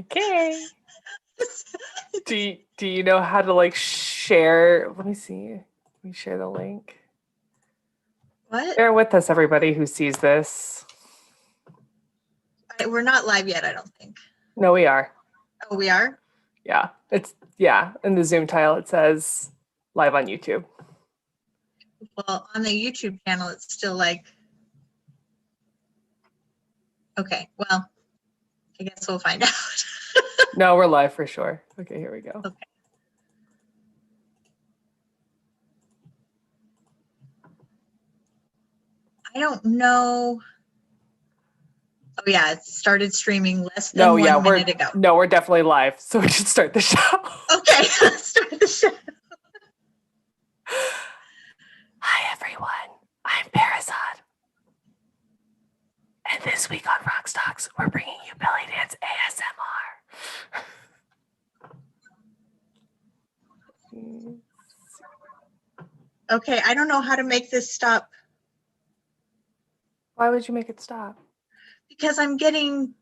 Okay. Do you know how to like share? Let me see. Let me share the link. What? Bear with us, everybody who sees this. We're not live yet, I don't think. No, we are. Oh, we are? Yeah. In the Zoom tile it says live on YouTube. Well, on the YouTube channel, it's still like, okay, well, I guess we'll find out. No, we're live for sure. Okay, here we go. Okay. I don't know. Oh yeah, it started streaming less than 1 minute ago. No, we're definitely live, so we should start the show. Okay, let's start the show. Hi everyone, I'm Perizaad. And this week on Rock Stocks, we're bringing you belly dance ASMR. Okay, I don't know how to make this stop. Why would you make it stop? Because I'm getting...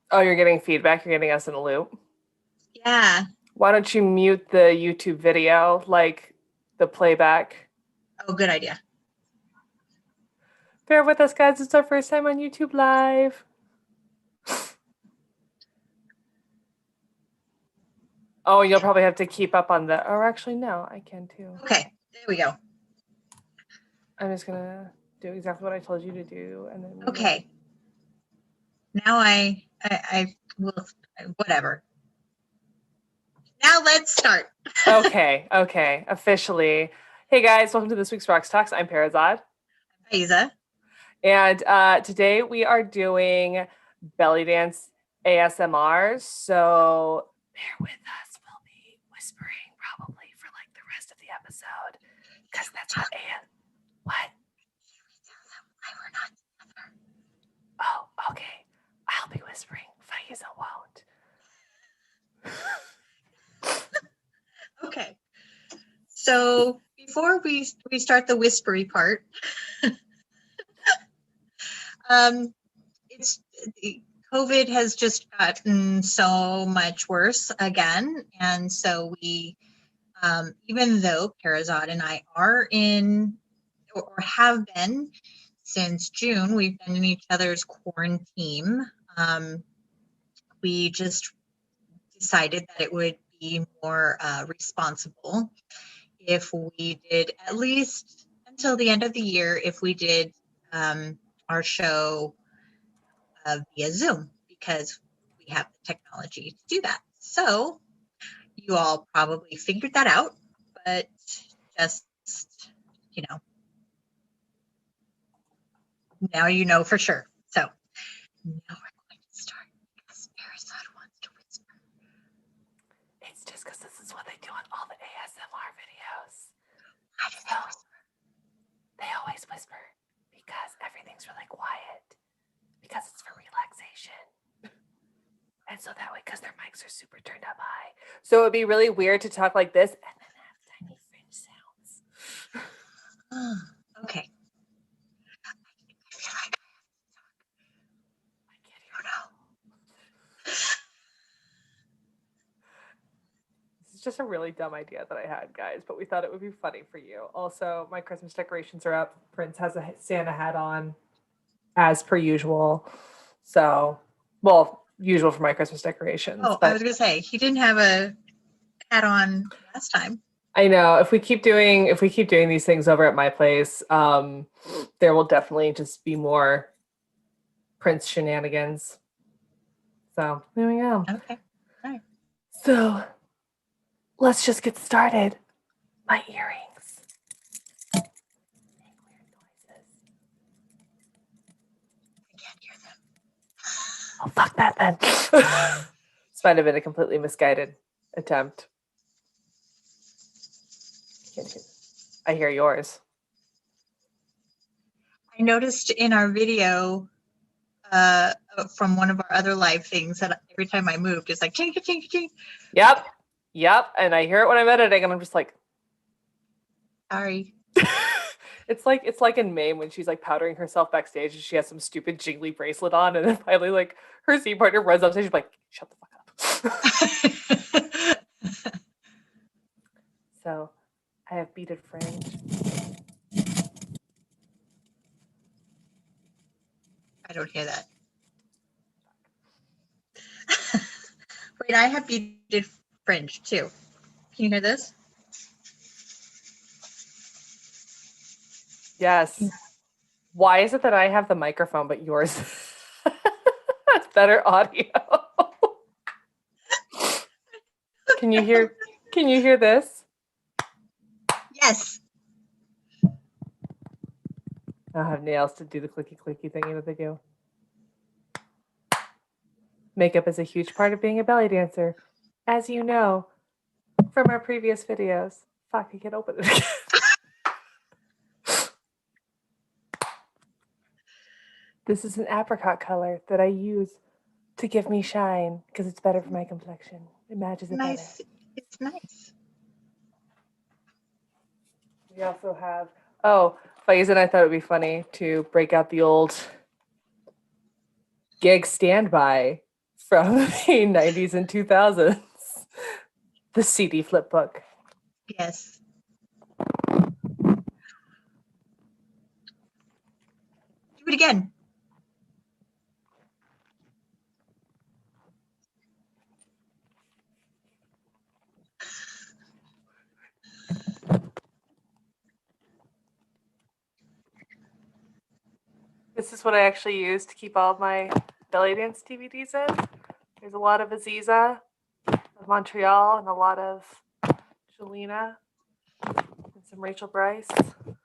Oh, you're getting feedback? You're getting us in a loop? Yeah. Why don't you mute the YouTube video, like the playback? Oh, good idea. Bear with us, guys. It's our first time on YouTube Live. Oh, you'll probably have to keep up on the... Or actually, no, I can too. Okay, there we go. I'm just going to do exactly what I told you to do. And then. Okay. Now I will, whatever. Now let's start. Okay. Officially. Hey guys, welcome to this week's Rock Talks. I'm Perizaad. I'm Faizeh. And today we are doing belly dance ASMR. So bear with us. We'll be whispering probably for like the rest of the episode. Because that's what What? Why we're not together. Oh, okay. I'll be whispering. Faizeh won't. Okay. So before we start the whispery part, COVID has just gotten so much worse again, and so we, even though Perizaad and I are in, or have been since June, we've been in each other's quarantine. We just decided that it would be more responsible if we did, at least until the end of the year, if we did our show via Zoom, because we have the technology to do that. So you all probably figured that out, but just, now you know for sure. So now we're going to start because Perizaad wants to whisper. It's just because this is what they do on all the ASMR videos. Why do they whisper? They always whisper because everything's really quiet. Because it's for relaxation. And so that way, because their mics are super turned up high. So it would be really weird to talk like this and then have tiny fringe sounds. Okay. I feel like I have to talk. I can't hear now. This is just a really dumb idea that I had, guys, but we thought it would be funny for you. Also, my Christmas decorations are up. Prince has a Santa hat on, as per usual. So, well, usual for my Christmas decorations. Oh, I was gonna say he didn't have a hat on last time. I know. If we keep doing these things over at my place, there will definitely just be more Prince shenanigans. So there we go. Okay. All right. So let's just get started. My earrings make weird noises. I can't hear them. Oh, fuck that then. This might have been a completely misguided attempt. I hear yours. I noticed in our video from one of our other live things that every time I moved, it's like ching, ching, ching. Yep. And I hear it when I'm editing, and I'm just like, sorry. It's like in May when she's like powdering herself backstage and she has some stupid jiggly bracelet on, and then finally like her scene partner runs up and she's like, "Shut the fuck up." So I have beaded fringe. I don't hear that. Wait, I have beaded fringe too. Can you hear this? Yes. Why is it that I have the microphone but yours has better audio? Can you hear this? Yes. I don't have nails to do the clicky clicky thingy that they do. Makeup is a huge part of being a belly dancer, as you know from our previous videos. Fuck, I can't open it again. This is an apricot color that I use to give me shine because it's better for my complexion. It matches it Nice. better. It's nice. We also have, Faizeh and I thought it would be funny to break out the old gig standby from the 90s and 2000s. The CD flip book. Yes. Do it again. This is what I actually use to keep all of my belly dance DVDs in. There's a lot of Aziza of Montreal and a lot of Jelena and some Rachel Bryce. And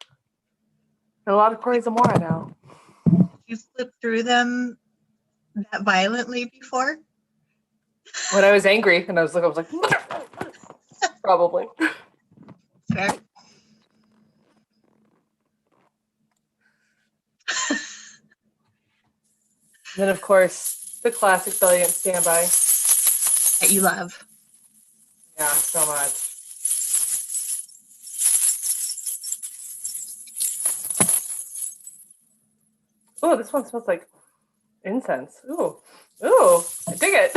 a lot of Corey Zamora now. You flipped through them that violently before? When I was angry and I was like, probably. Fair. Then of course the classic belly dance standby. That you love. Yeah, so much. Oh, this one smells like incense. Ooh, I dig it.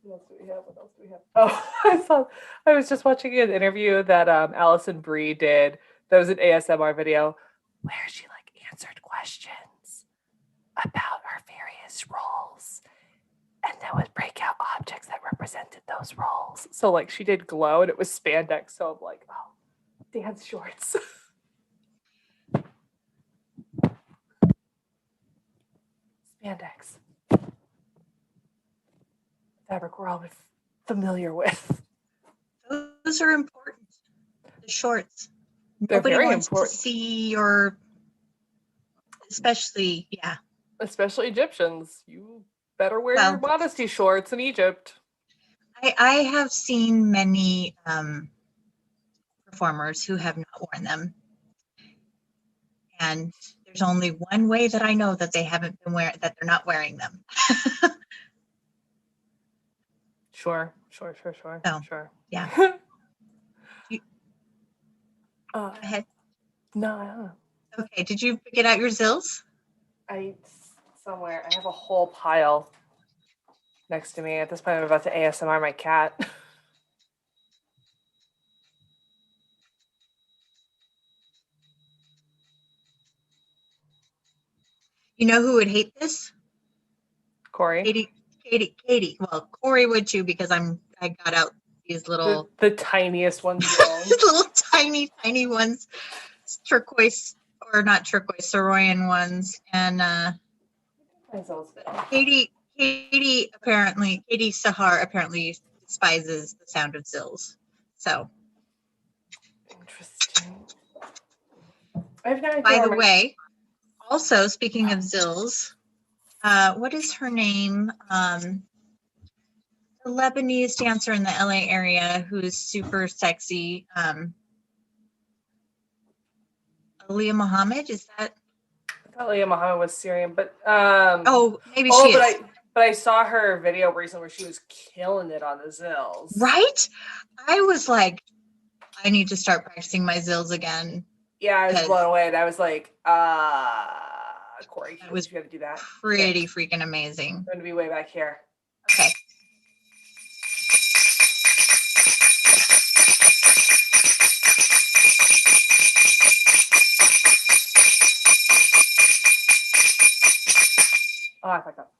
What else do we have? What else do we have? Oh, I was just watching an interview that Allison Brie did. That was an ASMR video where she like answered questions about her various roles and then would break out objects that represented those roles. So like she did glow and it was spandex. So I'm like, oh, dance shorts. Spandex. Fabric we're all familiar with. Those are important. The shorts. They're Nobody very wants important. to see your, especially, yeah. Especially Egyptians. You better wear Well, your modesty shorts in Egypt. I have seen many performers who have not worn them. And there's only one way that I know that they haven't been wearing, that they're not wearing them. Sure. So, Sure. yeah. Go ahead. No, I don't know. Okay, did you get out your Zills? Somewhere. I have a whole pile next to me. At this point, I'm about to ASMR my cat. You know who would hate this? Corey. Katie. Well, Corey would too, because I got out these little The tiniest ones you own. little tiny ones, turquoise or not turquoise, Soroyan ones, and Katie Sahar apparently despises the sound of Zills. So, Interesting. I have no idea. by the way, also speaking of Zills, what is her name? The Lebanese dancer in the LA area who is super sexy. Aliyah Muhammad, is that? I thought Leah Muhammad was Syrian, but maybe she is. But I saw her video recently where she was killing it on the Zills. Right? I was like, I need to start practicing my zills again. Yeah, I was Because- blown away. And I was like, Corey, That was you got to do that. Pretty freaking amazing. I'm going to be way back here. Okay. Oh, I fucked up.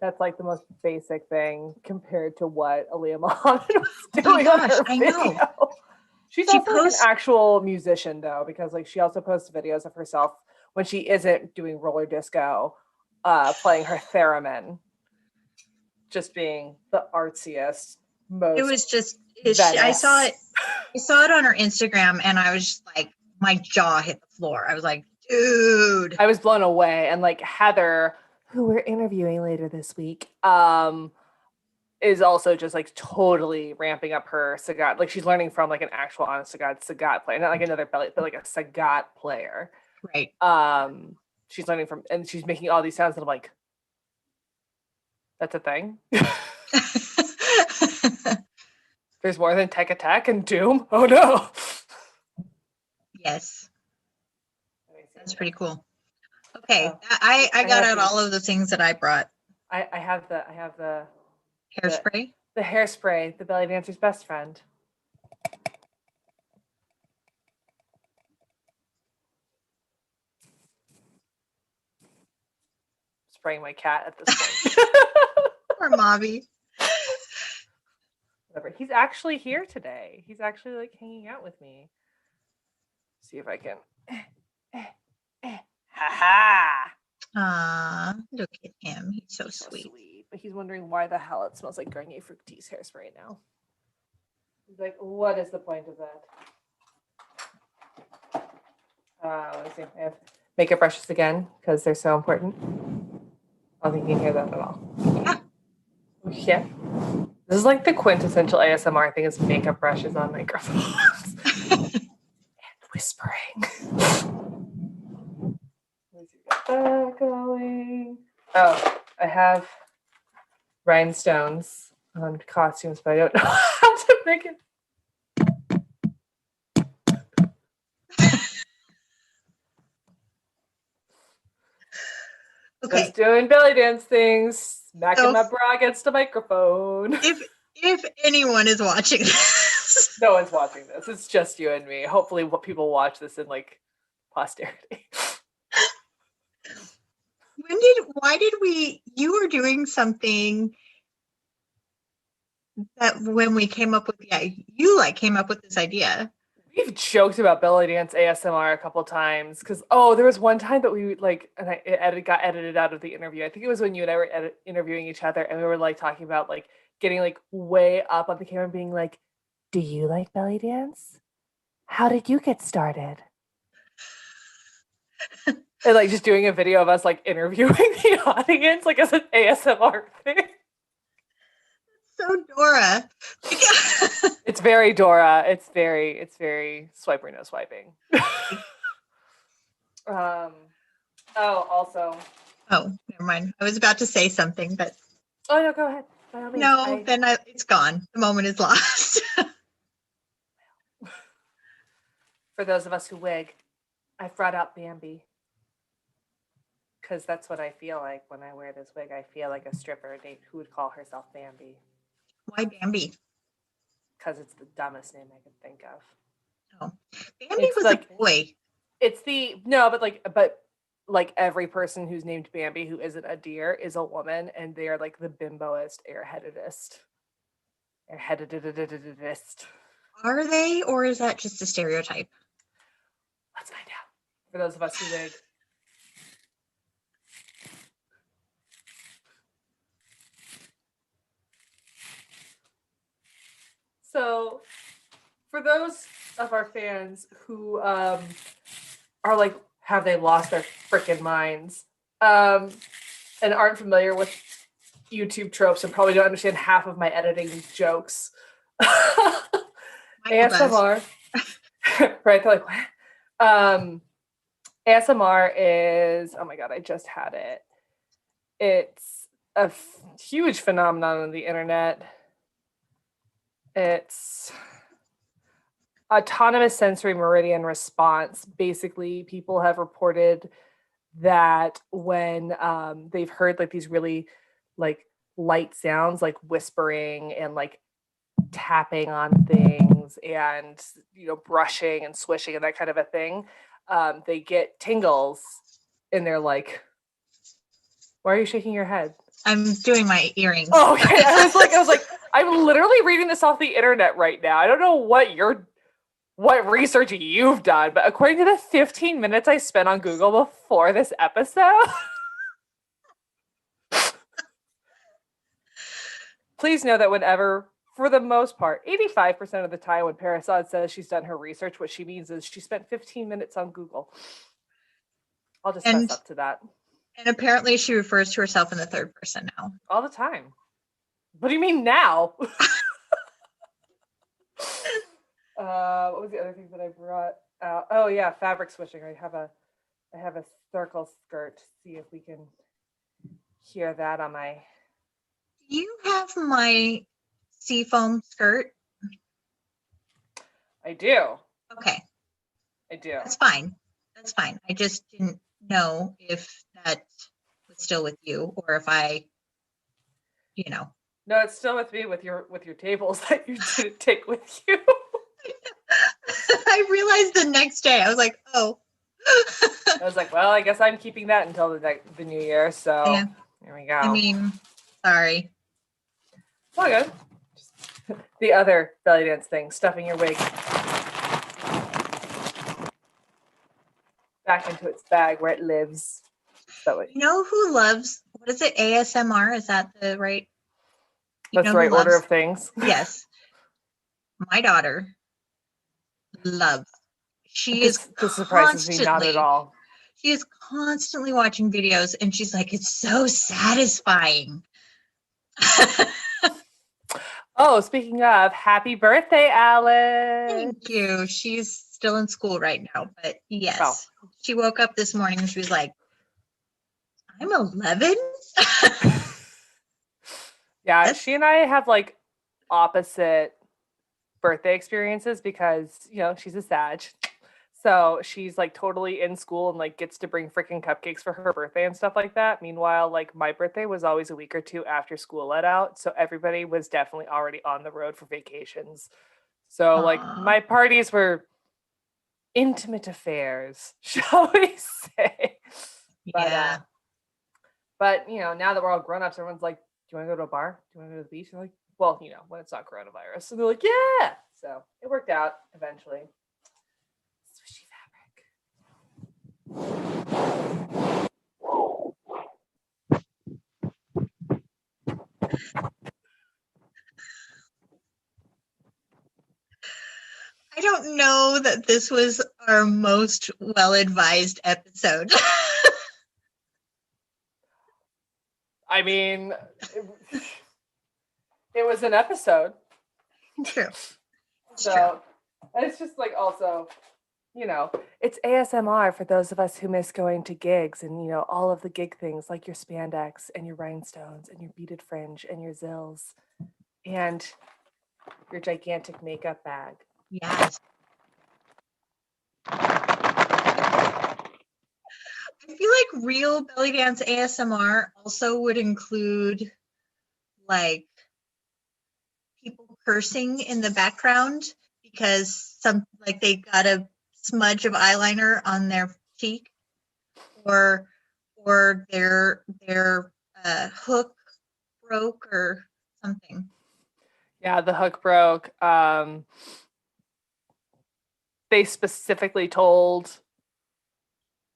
That's like the most basic thing compared to what Aaliyah Muhammad was doing on her I video. know. She's She also like posts- an actual musician though, because like she also posts videos of herself when she isn't doing roller disco, playing her theremin, just being the artsiest, most. It was just Venice. I saw it on her Instagram, and I was just like, my jaw hit the floor. I was like, dude. I was blown away. And like Heather, who we're interviewing later this week, is also just like totally ramping up her Sagat. Like she's learning from like an actual honest to God Sagat player, not like another belly, but like a Sagat player. Right. She's learning from, and she's making all these sounds, and I'm like, that's a thing. There's more than Tech Attack and Doom. Oh no. Yes. That's pretty cool. Okay. I got out all of the things that I brought. I have the Hairspray. The hairspray, the belly dancer's best friend. Spraying my cat at this point. Poor Mobby. Whatever. He's actually here today. He's actually like hanging out with me. See if I can. Ha ha! Look at him. He's so sweet. But he's wondering why the hell it smells like Garnier Fructis hairspray now. He's like, what is the point of that? Let me see. I have makeup brushes again because they're so important. I don't think you can hear that at all. Yeah. This is like the quintessential ASMR thing is makeup brushes on microphones. And whispering. Let's see, got that going. Oh, I have rhinestones on costumes, but I don't know how to make it. Okay. Just doing belly dance things, smacking my bra against a microphone. If anyone is watching this, no one's watching this. It's just you and me. Hopefully, what people watch this in like posterity. you were doing something that when we came up with you came up with this idea. We've joked about belly dance ASMR a couple times because there was one time that we like, and it got edited out of the interview. I think it was when you and I were interviewing each other, and we were like talking about like getting like way up on the camera, and being like, "Do you like belly dance? How did you get started?" And like just doing a video of us like interviewing the audience, like as an ASMR thing. So Dora. It's very Dora. It's very swiper no swiping. Also. Oh, never mind. I was about to say something, but. Oh no, go ahead. By all means, then it's gone. The moment is lost. For those of us who wig, I've brought out Bambi. Because that's what I feel like when I wear this wig. I feel like a stripper who would call herself Bambi. Why Bambi? Because it's the dumbest name I could think of. Oh, Bambi was like, a boy. It's but every person who's named Bambi who isn't a deer is a woman, and they are like the bimboest, airheadedest. Are they, or is that just a stereotype? Let's find out. For those of us who wig. So, for those of our fans who are like, have they lost their freaking minds, and aren't familiar with YouTube tropes and probably don't understand half of my editing jokes, ASMR, right? They're like, what? ASMR is, oh my God, I just had it. It's a huge phenomenon on the internet. It's autonomous sensory meridian response. Basically, people have reported that when they've heard like these really like light sounds, like whispering and like tapping on things and brushing and swishing and that kind of a thing, they get tingles and they're like, why are you shaking your head? I'm doing my earrings. Oh, okay. I was like, I'm literally reading this off the internet right now. I don't know what research you've done, but according to the 15 minutes I spent on Google before this episode, please know that whenever, for the most part, 85% of the time when Perizaad says she's done her research, what she means is she spent 15 minutes on Google. I'll just fess up to that. And apparently she refers to herself in the third person now. All the time. What do you mean now? What was the other thing that I brought out? Oh yeah, fabric switching. I have a circle skirt. See if we can hear that on my. Do you have my seafoam skirt? I do. Okay. I do. That's fine. That's fine. I just didn't know if that was still with you or if I, No, it's still with me with your tables that you didn't take with you. I realized the next day. I was like, oh. I was like, well, I guess I'm keeping that until the new year. So yeah. Here we go. I mean, sorry. It's all good. The other belly dance thing, stuffing your wig back into its bag where it lives. So You know who loves, what is it, ASMR? Is that the right? That's the right order of things. Yes. My daughter loves. This surprises me not at all. She is constantly watching videos and she's like, it's so satisfying. Oh, speaking of, happy birthday, Alice. Thank you. She's still in school right now, but yes. She woke up this morning and she was like, I'm 11? Yeah, she and I have like opposite birthday experiences because, she's a Sag. So she's like totally in school and like gets to bring freaking cupcakes for her birthday and stuff like that. Meanwhile, like my birthday was always a week or two after school let out. So everybody was definitely already on the road for vacations. So like my parties were intimate affairs, shall we say. Yeah. But now that we're all grown-ups, everyone's like, do you want to go to a bar? Do you want to go to the beach? And I'm like, well, when it's not coronavirus. So they're like, yeah. So it worked out eventually. Swishy fabric. I don't know that this was our most well-advised episode. I mean, it was an episode. True. So it's just like also, it's ASMR for those of us who miss going to gigs and, all of the gig things like your spandex and your rhinestones and your beaded fringe and your zills and your gigantic makeup bag. Yes. I feel like real belly dance ASMR also would include like people cursing in the background because they got a smudge of eyeliner on their cheek or their hook broke or something. Yeah, the hook broke. They specifically told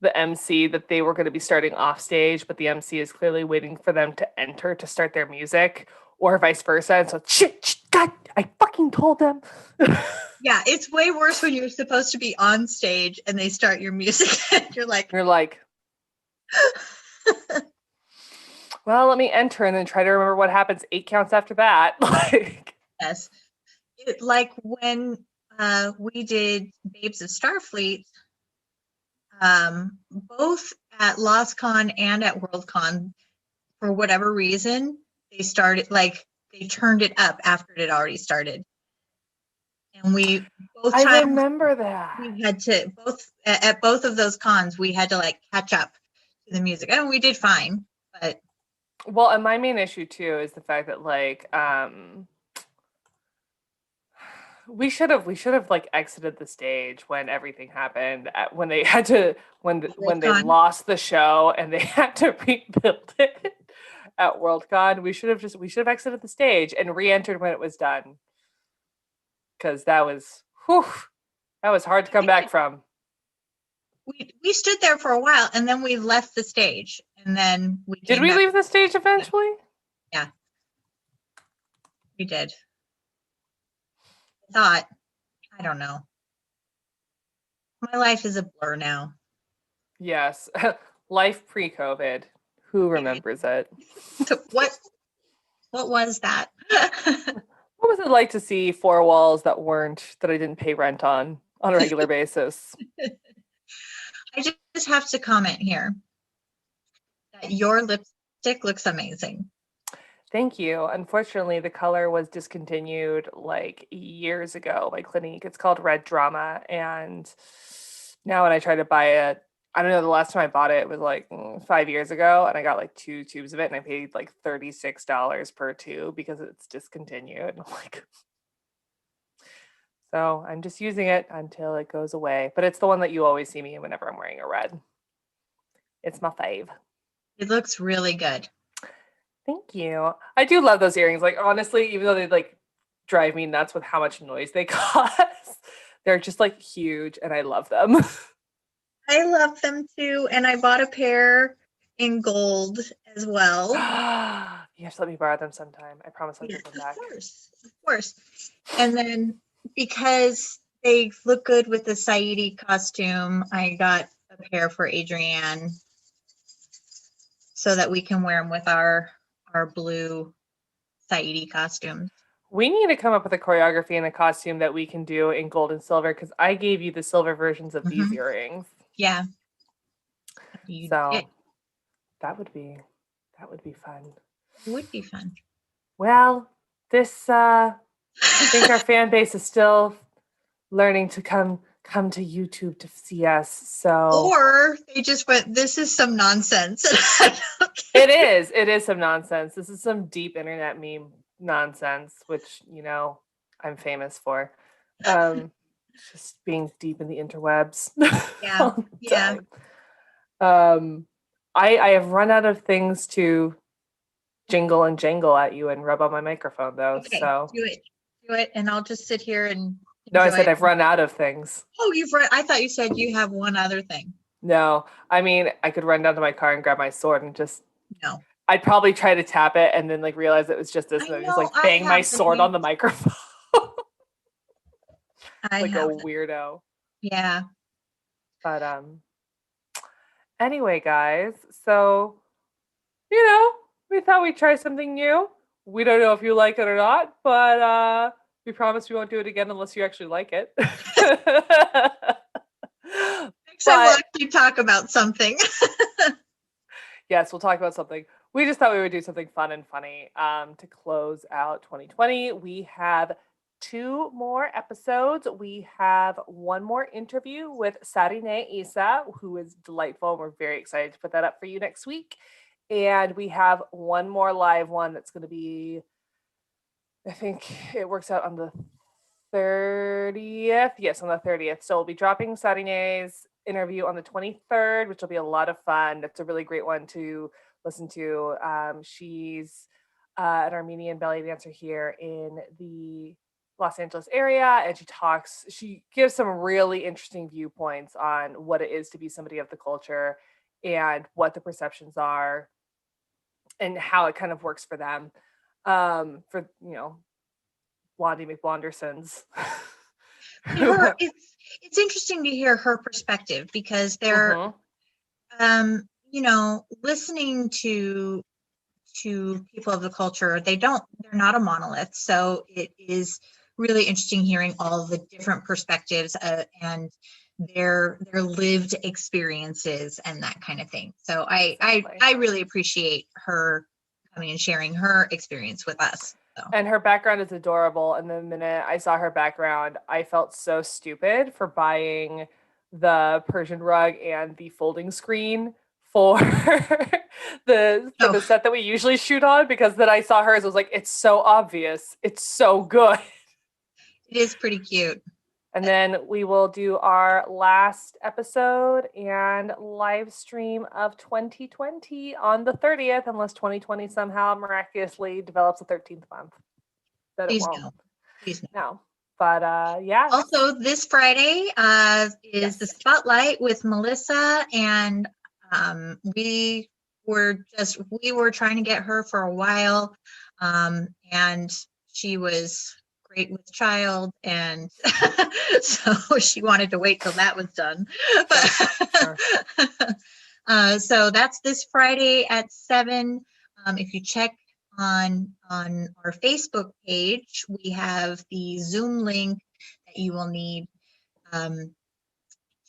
the MC that they were going to be starting off stage, but the MC is clearly waiting for them to enter to start their music, or vice versa. And so, shit, God, I fucking told them. Yeah, it's way worse when you're supposed to be on stage and they start your music and you're like, well, let me enter and then try to remember what happens 8 counts after that. Yes. Like when we did Babes of Starfleet, both at LostCon and at WorldCon, for whatever reason, they turned it up after it had already started. And we both I times remember that. we had to at both of those cons, we had to like catch up to the music. And we did fine, but Well, and my main issue too is the fact that like we should have like exited the stage when everything happened when they had to when they WorldCon. lost the show and they had to rebuild it at Worldcon. We should have exited the stage and re-entered when it was done, because that was hard to come back from. We stood there for a while and then we left the stage and then we Did came we back. leave the stage eventually? Yeah, we did. I don't know. My life is a blur now. Yes. Life pre-COVID. Who remembers it? What was that? What was it like to see four walls that I didn't pay rent on a regular basis? I just have to comment here that your lipstick looks amazing. Thank you. Unfortunately, the color was discontinued like years ago by Clinique. It's called Red Drama. And now when I try to buy it, I don't know, the last time I bought it was like 5 years ago, and I got like 2 tubes of it, and I paid like $36 per tube because it's discontinued. I'm like, so I'm just using it until it goes away. But it's the one that you always see me in whenever I'm wearing a red. It's my fave. It looks really good. Thank you. I do love those earrings. Like, honestly, even though they like drive me nuts with how much noise they cause, they're just like huge and I love them. I love them too. And I bought a pair in gold as well. You have to let me borrow them sometime. I promise I'll give them back. Of course. And then because they look good with the Saidi costume, I got a pair for Adrienne so that we can wear them with our blue Saidi costumes. We need to come up with a choreography and a costume that we can do in gold and silver, because I gave you the silver versions of these earrings. Yeah. So that would be fun. It would be fun. Well, this I think our fan base is still learning to come to YouTube to see us. So or they just went, this is some nonsense. It is some nonsense. This is some deep internet meme nonsense, which, you know, I'm famous for. Just being deep in the interwebs. Yeah. I have run out of things to jingle and jangle at you and rub on my microphone, though. Okay, so do it, and I'll just sit here and. No, I said I've run out of things. Oh, you've run. I thought you said you have one other thing. No, I mean, I could run down to my car and grab my sword and just. No. I'd probably try to tap it and then like realize it was just this, and just like bang my sword on the microphone. Like a weirdo. Yeah. But anyway, guys, so you know, we thought we'd try something new. We don't know if you like it or not, but we promise we won't do it again unless you actually like it. Next time we'll actually talk about something. Yes, we'll talk about something. We just thought we would do something fun and funny to close out 2020. We have 2 more episodes. We have 1 more interview with Sarine Isa, who is delightful. We're very excited to put that up for you next week. And we have 1 more live one that's going to be, I think it works out on the 30th. Yes, on the 30th. So we'll be dropping Sarine's interview on the 23rd, which will be a lot of fun. That's a really great one to listen to. She's an Armenian belly dancer here in the Los Angeles area, and she gives some really interesting viewpoints on what it is to be somebody of the culture and what the perceptions are and how it kind of works for them. For, you know, Blondie McBlondersons. It's interesting to hear her perspective, because they're you know, listening to people of the culture, they're not a monolith, so it is really interesting hearing all the different perspectives and their lived experiences and that kind of thing. So I really appreciate her coming and sharing her experience with us. So. And her background is adorable. And the minute I saw her background, I felt so stupid for buying the Persian rug and the folding screen for the set that we usually shoot on, because then I saw hers. I was like, it's so obvious. It's so good. It is pretty cute. And then we will do our last episode and live stream of 2020 on the 30th, unless 2020 somehow miraculously develops a 13th month. That Please it won't. no. Please no. No. But yeah. Also, this Friday is the Spotlight with Melissa, and we were trying to get her for a while, and she was great with child, and so she wanted to wait till that was done. But so that's this Friday at 7. If you check on our Facebook page, we have the Zoom link that you will need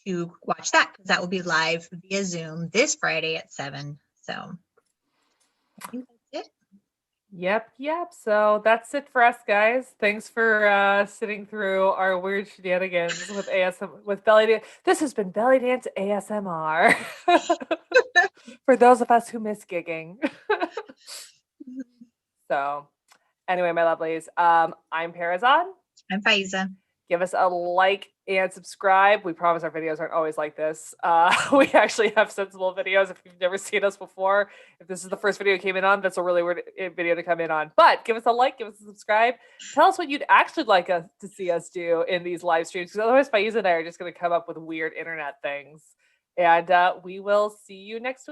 to watch that, because that will be live via Zoom this Friday at 7. So I think that's it. Yep. So that's it for us, guys. Thanks for sitting through our weird shenanigans with with belly dance. This has been Belly Dance ASMR. For those of us who miss gigging. So anyway, my lovelies, I'm Perizaad. I'm Faizeh. Give us a like and subscribe. We promise our videos aren't always like this. We actually have sensible videos. If you've never seen us before, if this is the first video you came in on, that's a really weird video to come in on. But give us a like, give us a subscribe. Tell us what you'd actually like us to see us do in these live streams, because otherwise Faizeh and I are just going to come up with weird internet things. And we will see you next week.